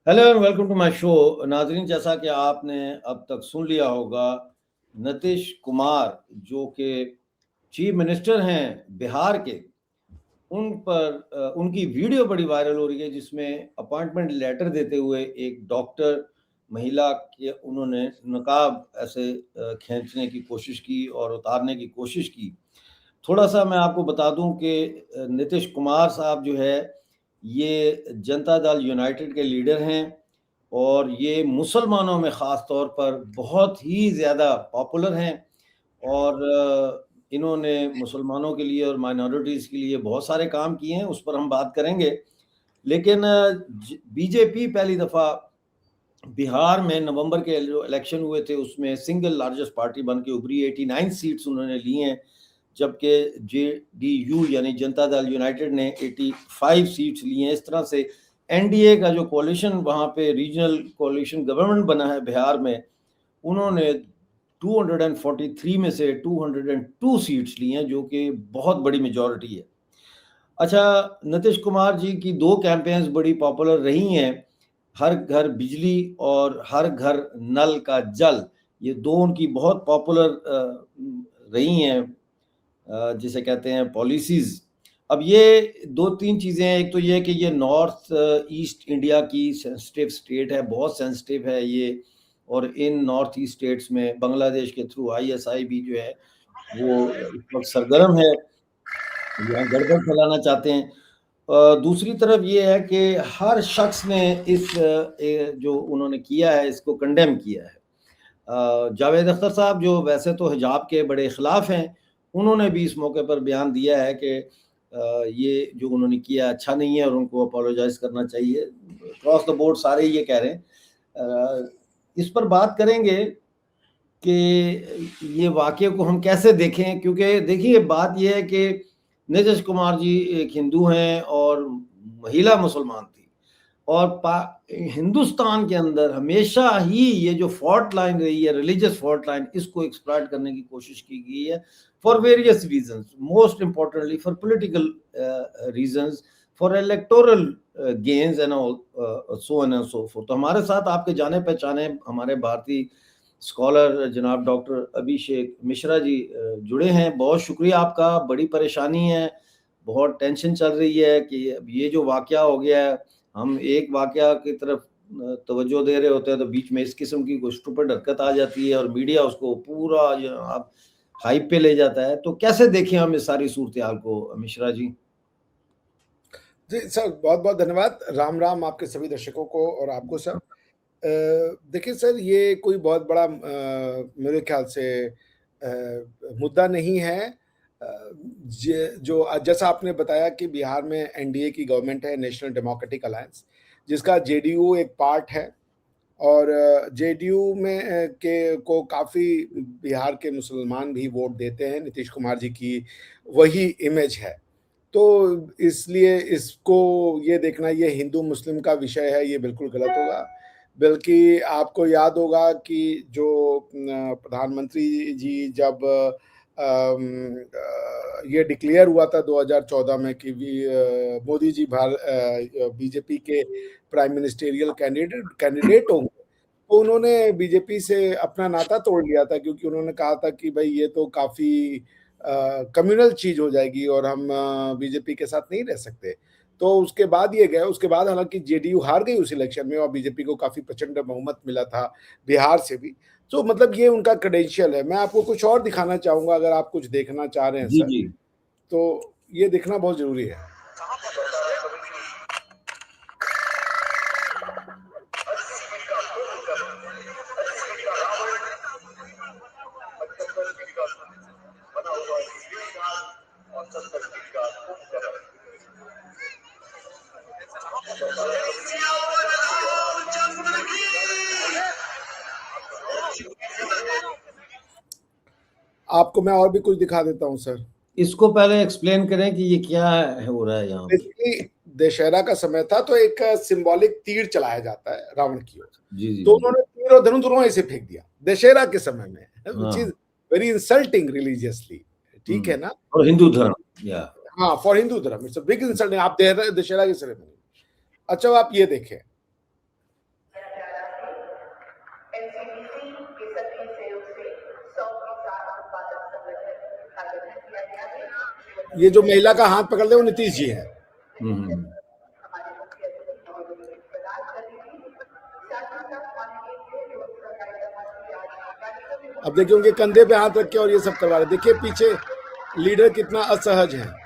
Hello and welcome to my show. नाजरीन, जैसा कि आपने अब तक सुन लिया होगा, नीतीश कुमार जो कि चीफ मिनिस्टर हैं बिहार के, उन पर उनकी वीडियो बड़ी वायरल हो रही है जिसमें अपॉइंटमेंट लेटर देते हुए एक डॉक्टर महिला के उन्होंने नकाब ऐसे खींचने की कोशिश की और उतारने की कोशिश की। थोड़ा सा मैं आपको बता दूं कि नीतीश कुमार साहब जो है ये जनता दल यूनाइटेड के लीडर हैं और ये मुसलमानों में ख़ास तौर पर बहुत ही ज़्यादा पॉपुलर हैं और इन्होंने मुसलमानों के लिए और माइनॉरिटीज़ के लिए बहुत सारे काम किए हैं, उस पर हम बात करेंगे। लेकिन बीजेपी पहली दफ़ा बिहार में नवंबर के जो इलेक्शन हुए थे उसमें सिंगल लार्जेस्ट पार्टी बन के उभरी, 89 सीट्स उन्होंने ली हैं, जबकि जेडीयू यानी जनता दल यूनाइटेड ने 85 सीट्स ली हैं। इस तरह से एनडीए का जो कोalition वहाँ पे रीजनल कोalition गवर्नमेंट बना है बिहार में, उन्होंने 243 में से 202 सीट्स ली हैं, जो कि बहुत बड़ी मेजॉरिटी है। अच्छा, नीतीश कुमार जी की 2 कैंपेन्स बड़ी पॉपुलर रही हैं, हर घर बिजली और हर घर नल का जल। ये 2 उनकी बहुत पॉपुलर रही हैं, जिसे कहते हैं पॉलिसीज़। अब ये 2-3 चीज़ें हैं, एक तो ये कि ये नॉर्थ ईस्ट इंडिया की सेंसिटिव स्टेट है, बहुत सेंसिटिव है ये, और इन नॉर्थ ईस्ट स्टेट्स में बांग्लादेश के थ्रू आईएसआई भी जो है वो इस वक़्त सरगर्म है, यहाँ गड़बड़ फैलाना चाहते हैं। दूसरी तरफ ये है कि हर शख्स ने इस जो उन्होंने किया है इसको कंडेम किया है। जावेद अख्तर साहब जो वैसे तो हिजाब के बड़े ख़िलाफ़ हैं, उन्होंने भी इस मौके पर बयान दिया है कि ये जो उन्होंने किया अच्छा नहीं है और उनको अपोलोजाइज़ करना चाहिए। क्रॉस द बोर्ड सारे ही ये कह रहे हैं। इस पर बात करेंगे कि ये वाक़ये को हम कैसे देखें, क्योंकि देखिए बात ये है कि नीतीश कुमार जी एक हिंदू हैं और महिला मुसलमान थी, और हिंदुस्तान के अंदर हमेशा ही ये जो फॉल्ट लाइन रही है, रिलीजियस फॉल्ट लाइन, इसको एक्सप्लॉइट करने की कोशिश की गई है for various reasons, most importantly for political reasons, for electoral gains and all, so and so fourth. तो हमारे साथ आपके जाने पहचाने हमारे भारतीय स्कॉलर जनाब डॉक्टर अभिषेक मिश्रा जी जुड़े हैं। बहुत शुक्रिया आपका। बड़ी परेशानी है, बहुत टेंशन चल रही है कि अब ये जो वाक़या हो गया है, हम एक वाक़या की तरफ तवज्जो दे रहे होते हैं तो बीच में इस किस्म की कोई स्टूपिड हरकत आ जाती है और मीडिया उसको पूरा जो आप हाइप पे ले जाता है। तो कैसे देखें हम इस सारी सूरत-ए-हाल को मिश्रा जी? जी सर, बहुत-बहुत धन्यवाद। राम राम आपके सभी दर्शकों को और आपको सर। देखिए सर, ये कोई बहुत बड़ा मेरे ख्याल से मुद्दा नहीं है। जो जैसा आपने बताया कि बिहार में एनडीए की गवर्नमेंट है, नेशनल डेमोक्रेटिक अलायंस, जिसका जेडीयू एक पार्ट है और जेडीयू में के को काफ़ी बिहार के मुसलमान भी वोट देते हैं। नीतीश कुमार जी की वही इमेज है। तो इसलिए इसको ये देखना ये हिंदू मुस्लिम का विषय है, ये बिल्कुल गलत होगा। बल्कि आपको याद होगा कि जो प्रधानमंत्री जी जब ये डिक्लेयर हुआ था 2014 में कि मोदी जी बीजेपी के प्राइम मिनिस्टेरियल कैंडिडेट होंगे, तो उन्होंने बीजेपी से अपना नाता तोड़ लिया था, क्योंकि उन्होंने कहा था कि भाई ये तो काफ़ी कम्युनल चीज़ हो जाएगी और हम बीजेपी के साथ नहीं रह सकते। तो उसके बाद ये गए, उसके बाद हालाँकि जेडीयू हार गई उस इलेक्शन में और बीजेपी को काफ़ी प्रचंड बहुमत मिला था बिहार से भी। तो मतलब ये उनका क्रेडेंशियल है। मैं आपको कुछ और दिखाना चाहूँगा, अगर आप कुछ देखना चाह रहे हैं जी, सर, जी। तो ये देखना बहुत ज़रूरी है। आपको मैं और भी कुछ दिखा देता हूँ सर। इसको पहले एक्सप्लेन करें कि ये क्या है हो रहा है यहाँ पे? बेसिकली दशहरा का समय था, तो एक सिंबॉलिक तीर चलाया जाता है रावण की ओर। जी, जी, तो जी। उन्होंने तीर और धनुष दोनों ऐसे फेंक दिया दशहरा के समय में, व्हिच हाँ। Is very insulting religiously. ठीक है ना? और हिंदू क्योंकि धर्म, या हाँ, फॉर हिंदू धर्म इट्स अ बिग इंसल्ट। आप दशहरा की सेरेमनी। अच्छा, अब आप ये देखें, ये जो महिला का हाथ पकड़ दे वो नीतीश जी है। अब देखिए उनके कंधे पे हाथ रख के और ये सब करवा रहे, देखिए पीछे लीडर कितना असहज है।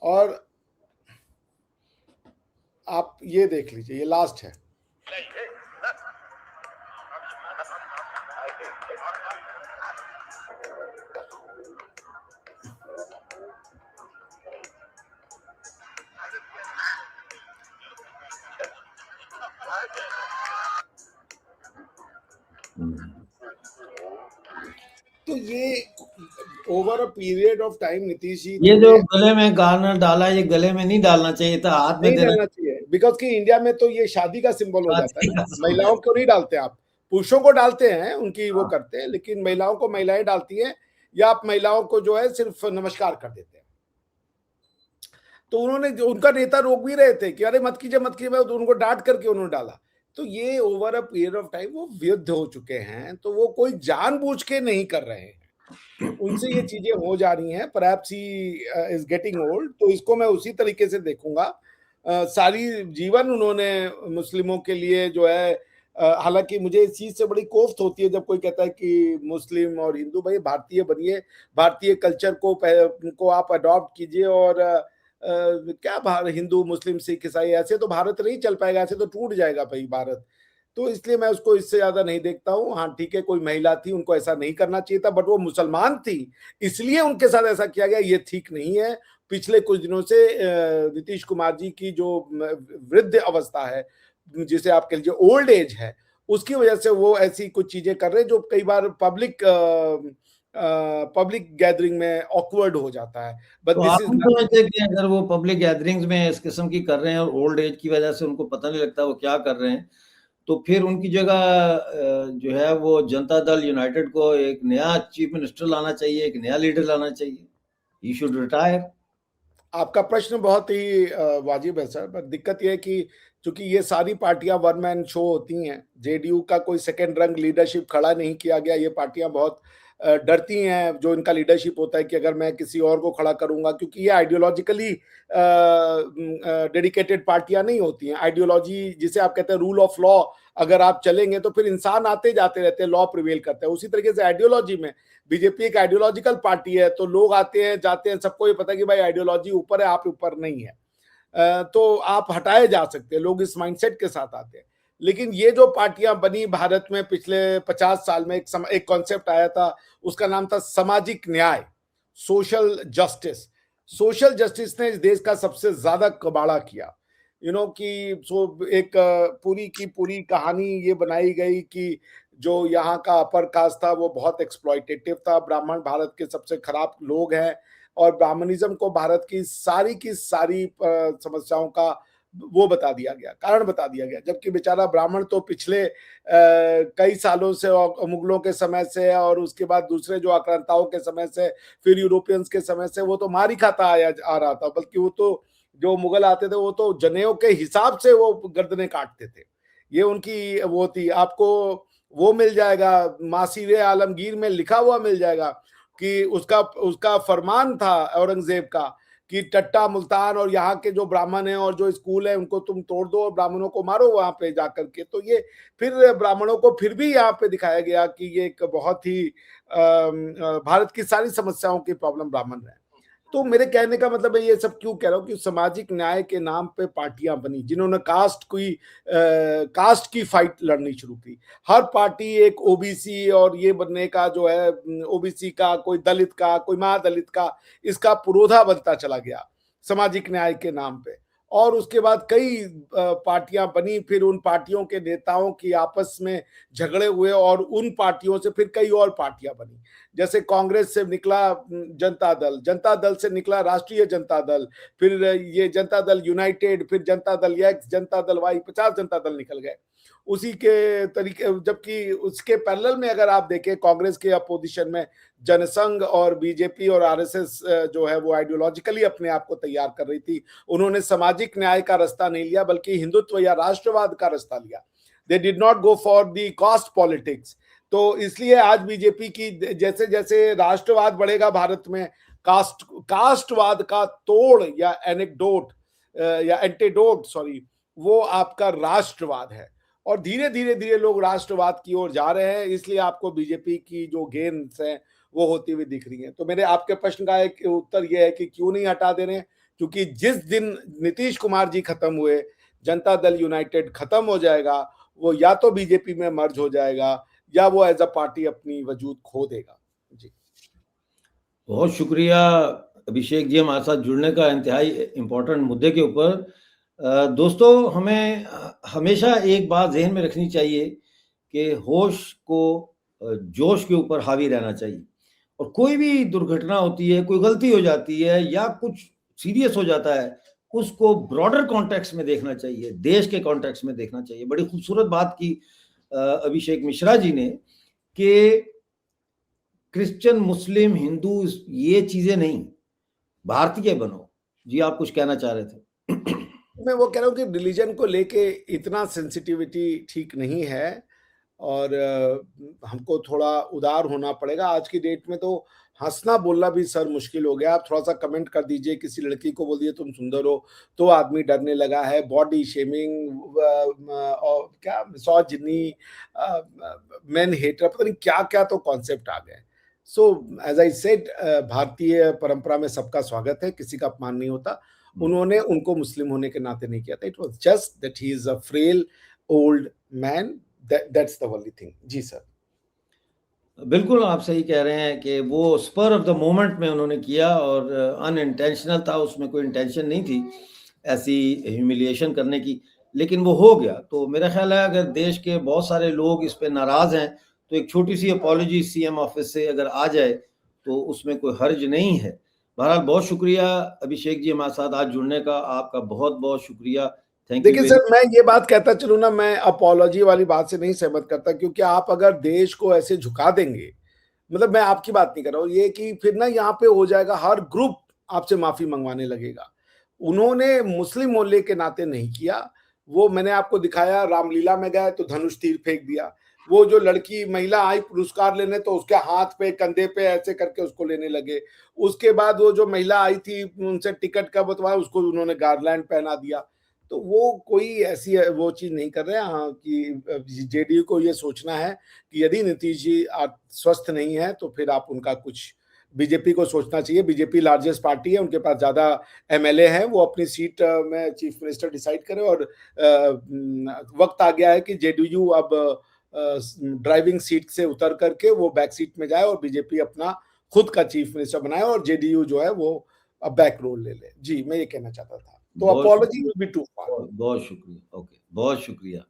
और आप ये देख लीजिए, ये लास्ट है। तो ये over a period of time Nitish ji ये जो गले में गार्नर डाला, ये गले में नहीं डालना चाहिए था, हाथ में नहीं देना डालना चाहिए, बिकॉज कि इंडिया में तो ये शादी का सिंबल हो जाता है ना। महिलाओं को नहीं डालते आप, पुरुषों को डालते हैं, उनकी वो करते हैं, लेकिन महिलाओं को महिलाएं डालती हैं, या आप महिलाओं को जो है सिर्फ नमस्कार कर देते हैं। तो उन्होंने, जो उनका नेता रोक भी रहे थे कि अरे मत कीजिए मत कीजिए, तो उनको डांट करके उन्होंने डाला। तो ये over a period of time वो विरुद्ध हो चुके हैं, तो वो कोई जानबूझ के नहीं कर रहे हैं, उनसे ये चीजें हो जा रही हैं। Perhaps he is getting old, तो इसको मैं उसी तरीके से देखूंगा। सारी जीवन उन्होंने मुस्लिमों के लिए जो है, हालांकि मुझे इस चीज से बड़ी कोफ्त होती है जब कोई कहता है कि मुस्लिम और हिंदू, भाई भारतीय बनिए, भारतीय कल्चर को आप अडॉप्ट कीजिए, और क्या हिंदू मुस्लिम सिख ईसाई, ऐसे तो भारत नहीं चल पाएगा, ऐसे तो टूट जाएगा भाई भारत। तो इसलिए मैं उसको इससे ज्यादा नहीं देखता हूँ। हाँ ठीक है, कोई महिला थी, उनको ऐसा नहीं करना चाहिए था, बट वो मुसलमान थी, इसलिए उनके साथ ऐसा किया गया, ये ठीक नहीं है। पिछले कुछ दिनों से नीतीश कुमार जी की जो वृद्ध अवस्था है, जिसे आप कह लीजिए ओल्ड एज है, उसकी वजह से वो ऐसी कुछ चीजें कर रहे हैं जो कई बार पब्लिक गैदरिंग में ऑकवर्ड हो जाता है। बट तो दिस आप इज नहीं समझते कि अगर वो पब्लिक गैदरिंग्स में इस किस्म की कर रहे हैं और ओल्ड एज की वजह से उनको पता नहीं लगता वो क्या कर रहे हैं, तो फिर उनकी जगह जो है वो जनता दल यूनाइटेड को एक नया चीफ मिनिस्टर लाना चाहिए, एक नया लीडर लाना चाहिए। He should retire. आपका प्रश्न बहुत ही वाजिब है सर, पर दिक्कत यह है कि चूंकि ये सारी पार्टियां वन मैन शो होती हैं, जेडीयू का कोई सेकेंड रंग लीडरशिप खड़ा नहीं किया गया, ये पार्टियां बहुत डरती हैं जो इनका लीडरशिप होता है कि अगर मैं किसी और को खड़ा करूंगा, क्योंकि ये आइडियोलॉजिकली डेडिकेटेड पार्टियां नहीं होती हैं। आइडियोलॉजी जिसे आप कहते हैं रूल ऑफ लॉ, अगर आप चलेंगे तो फिर इंसान आते जाते रहते हैं, लॉ प्रिवेल करता है। उसी तरीके से आइडियोलॉजी में बीजेपी एक आइडियोलॉजिकल पार्टी है, तो लोग आते हैं जाते हैं, सबको ये पता है कि भाई आइडियोलॉजी ऊपर है, आप ऊपर नहीं है, तो आप हटाए जा सकते हैं, लोग इस माइंडसेट के साथ आते हैं। लेकिन ये जो पार्टियां बनी भारत में पिछले 50 साल में, एक कॉन्सेप्ट आया था, उसका नाम था सामाजिक न्याय, सोशल जस्टिस। सोशल जस्टिस ने इस देश का सबसे ज्यादा कबाड़ा किया। कि एक पूरी की पूरी कहानी ये बनाई गई कि जो यहाँ का अपर कास्ट था वो बहुत एक्सप्लॉइटेटिव था, ब्राह्मण भारत के सबसे खराब लोग हैं, और ब्राह्मणिज्म को भारत की सारी समस्याओं का वो बता दिया गया, कारण बता दिया गया। जबकि बेचारा ब्राह्मण तो पिछले कई सालों से, और मुगलों के समय से, और उसके बाद दूसरे जो आक्रांताओं के समय से, फिर यूरोपियंस के समय से, वो तो मार ही खाता आ रहा था। बल्कि वो तो, जो मुगल आते थे वो तो जनेऊ के हिसाब से वो गर्दनें काटते थे, ये उनकी वो थी। आपको वो मिल जाएगा, मासीरे आलमगीर में लिखा हुआ मिल जाएगा कि उसका उसका फरमान था औरंगजेब का कि टट्टा मुल्तान और यहाँ के जो ब्राह्मण हैं और जो स्कूल है उनको तुम तोड़ दो और ब्राह्मणों को मारो वहां पे जाकर के। तो ये फिर ब्राह्मणों को फिर भी यहाँ पे दिखाया गया कि ये एक बहुत ही भारत की सारी समस्याओं की प्रॉब्लम ब्राह्मण है। तो मेरे कहने का मतलब है, ये सब क्यों कह रहा हूँ कि सामाजिक न्याय के नाम पे पार्टियां बनी, जिन्होंने कास्ट की फाइट लड़नी शुरू की। हर पार्टी एक ओबीसी और ये बनने का जो है, ओबीसी का, कोई दलित का, कोई महादलित का, इसका पुरोधा बनता चला गया सामाजिक न्याय के नाम पे। और उसके बाद कई पार्टियां बनी, फिर उन पार्टियों के नेताओं की आपस में झगड़े हुए, और उन पार्टियों से फिर कई और पार्टियां बनी। जैसे कांग्रेस से निकला जनता दल, जनता दल से निकला राष्ट्रीय जनता दल, फिर ये जनता दल यूनाइटेड, फिर जनता दल एक्स, जनता दल वाई, 50 जनता दल निकल गए उसी के तरीके। जबकि उसके पैरेलल में अगर आप देखें, कांग्रेस के अपोजिशन में जनसंघ और बीजेपी और आरएसएस जो है वो आइडियोलॉजिकली अपने आप को तैयार कर रही थी। उन्होंने सामाजिक न्याय का रास्ता नहीं लिया, बल्कि हिंदुत्व या राष्ट्रवाद का रास्ता लिया। They did not go for the caste politics. तो इसलिए आज बीजेपी की जैसे जैसे राष्ट्रवाद बढ़ेगा भारत में, कास्टवाद का तोड़ या एनेक्डोट या एंटीडोट सॉरी, वो आपका राष्ट्रवाद है। और धीरे धीरे धीरे लोग राष्ट्रवाद की ओर जा रहे हैं, इसलिए आपको बीजेपी की जो गेंस हैं वो होती हुई दिख रही हैं। तो मेरे आपके प्रश्न का एक उत्तर यह है कि क्यों नहीं हटा दे रहे हैं, क्योंकि जिस दिन नीतीश कुमार जी खत्म हुए, जनता दल यूनाइटेड खत्म हो जाएगा, वो या तो बीजेपी में मर्ज हो जाएगा या वो एज अ पार्टी अपनी वजूद खो देगा। जी, बहुत शुक्रिया अभिषेक जी हमारे साथ जुड़ने का, इंतहाई इम्पोर्टेंट मुद्दे के ऊपर। दोस्तों, हमें हमेशा एक बात जहन में रखनी चाहिए कि होश को जोश के ऊपर हावी रहना चाहिए, और कोई भी दुर्घटना होती है, कोई गलती हो जाती है या कुछ सीरियस हो जाता है, उसको ब्रॉडर कॉन्टेक्स्ट में देखना चाहिए, देश के कॉन्टेक्स्ट में देखना चाहिए। बड़ी खूबसूरत बात की अभिषेक मिश्रा जी ने कि क्रिश्चियन, मुस्लिम, हिंदू ये चीजें नहीं, भारतीय बनो। जी, आप कुछ कहना चाह रहे थे? मैं वो कह रहा हूँ कि रिलीजन को लेके इतना सेंसिटिविटी ठीक नहीं है, और हमको थोड़ा उदार होना पड़ेगा। आज की डेट में तो हंसना बोलना भी सर मुश्किल हो गया। आप थोड़ा सा कमेंट कर दीजिए, किसी लड़की को बोल दिए तुम सुंदर हो तो आदमी डरने लगा है। बॉडी शेमिंग और क्या मिसोजिनी, मेन हेटर, पता नहीं क्या क्या तो कॉन्सेप्ट आ गए। सो एज आई सेड, भारतीय परंपरा में सबका स्वागत है, किसी का अपमान नहीं होता। उन्होंने उनको मुस्लिम होने के नाते नहीं किया था। It was just that he is a frail old man, that's the only thing। जी सर, बिल्कुल आप सही कह रहे हैं कि वो स्पर ऑफ द मोमेंट में उन्होंने किया, और अनइंटेंशनल था, उसमें कोई इंटेंशन नहीं थी ऐसी ह्यूमिलिएशन करने की, लेकिन वो हो गया। तो मेरा ख्याल है अगर देश के बहुत सारे लोग इस पे नाराज हैं तो एक छोटी सी अपॉलॉजी सीएम ऑफिस से अगर आ जाए तो उसमें कोई हर्ज नहीं है। बहरहाल बहुत शुक्रिया अभिषेक जी हमारे साथ आज जुड़ने का, आपका बहुत बहुत शुक्रिया। थैंक यू देखिए वेरी। सर, मैं ये बात कहता चलूँ ना, मैं अपोलॉजी वाली बात से नहीं सहमत करता, क्योंकि आप अगर देश को ऐसे झुका देंगे, मतलब मैं आपकी बात नहीं कर रहा हूँ, ये कि फिर ना यहाँ पे हो जाएगा हर ग्रुप आपसे माफी मंगवाने लगेगा। उन्होंने मुस्लिम मोहल्ले के नाते नहीं किया। वो मैंने आपको दिखाया, रामलीला में गए तो धनुष तीर फेंक दिया। वो जो लड़की महिला आई पुरस्कार लेने, तो उसके हाथ पे कंधे पे ऐसे करके उसको लेने लगे। उसके बाद वो जो महिला आई थी, उनसे टिकट का बंटवाया, उसको उन्होंने गार्लैंड पहना दिया। तो वो कोई ऐसी वो चीज नहीं कर रहे हैं। हाँ, कि जेडीयू को ये सोचना है कि यदि नीतीश जी स्वस्थ नहीं है तो फिर आप उनका कुछ, बीजेपी को सोचना चाहिए। बीजेपी लार्जेस्ट पार्टी है, उनके पास ज्यादा एमएलए हैं, वो अपनी सीट में चीफ मिनिस्टर डिसाइड करे। और वक्त आ गया है कि जेडीयू अब ड्राइविंग सीट से उतर करके वो बैक सीट में जाए और बीजेपी अपना खुद का चीफ मिनिस्टर बनाए, और जेडीयू जो है वो अब बैक रोल ले ले। जी, मैं ये कहना चाहता था। तो बहुत अपॉलॉजी विल बी टू फार। बहुत शुक्रिया। ओके, बहुत शुक्रिया।